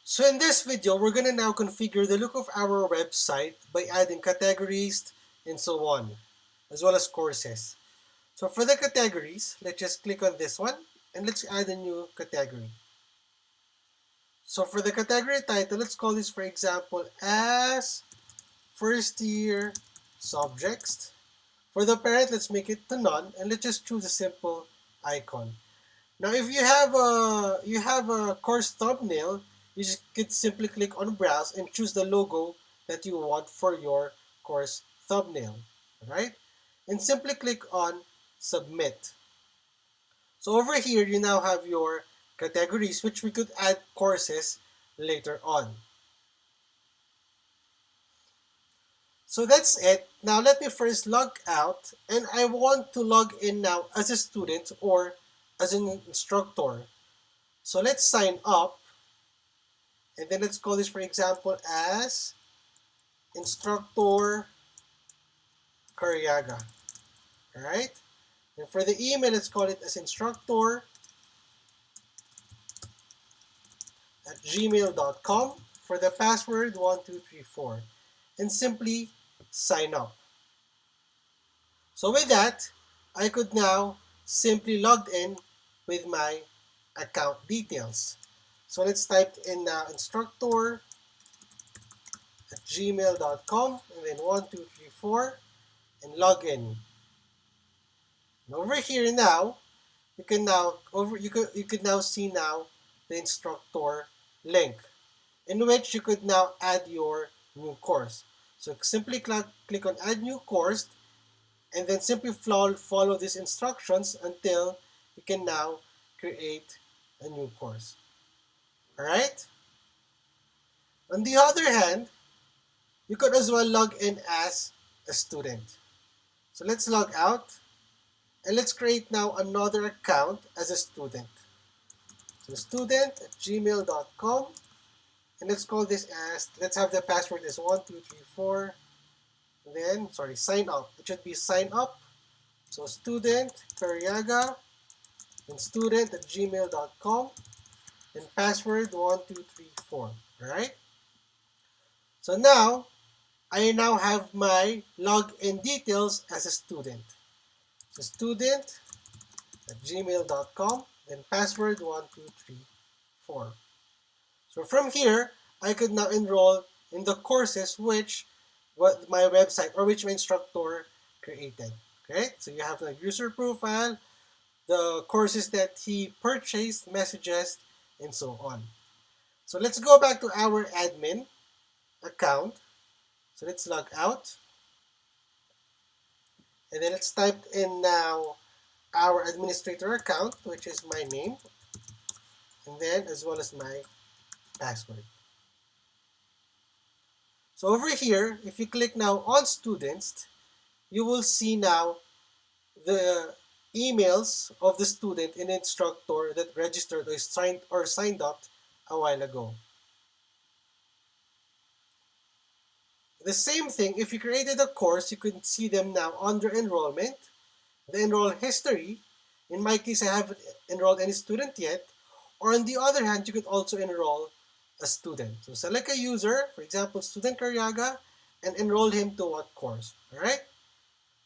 So in this video, we're going to now configure the look of our website by adding categories and so on, as well as courses. So for the categories, let's just click on this one and let's add a new category. So for the category title, let's call this, for example, as first year subjects. For the parent, let's make it to none and let's just choose a simple icon. Now, if you have a course thumbnail, you just could simply click on browse and choose the logo that you want for your course thumbnail, right? And simply click on submit. So over here, you now have your categories, which we could add courses later on. So that's it. Now let me first log out, and I want to log in now as a student or as an instructor. So let's sign up. And then let's call this, for example, as instructor Karyaga. All right. And for the email, let's call it as instructor@gmail.com. For the password, 1234. And simply sign up. So with that, I could now simply log in with my account details. So let's type in now instructor@gmail.com and then 1234 and log in. And over here now, you could now see now the instructor link, in which you could now add your new course. So simply click on add new course and then simply follow these instructions until you can now create a new course. Alright? On the other hand, you could as well log in as a student. So let's log out and let's create now another account as a student. So student@gmail.com and let's call this as, let's have the password as 1234 and then, sign up. It should be sign up. So student Karyaga and student@gmail.com and password 1234. Alright? So now, I now have my login details as a student. So student@gmail.com and password 1234. So from here, I could now enroll in the courses which my website or which my instructor created. Okay, so you have the user profile, the courses that he purchased, messages, and so on. So let's go back to our admin account. So let's log out. And then let's type in now our administrator account, which is my name, and then as well as my password. So over here, if you click now on students, you will see now the emails of the student and instructor that registered or signed up a while ago. The same thing, if you created a course, you could see them now under enrollment, the enroll history. In my case, I haven't enrolled any student yet. Or on the other hand, you could also enroll a student. So select a user, for example, student Karyaga, and enroll him to what course. All right?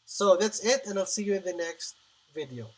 So that's it, and I'll see you in the next video.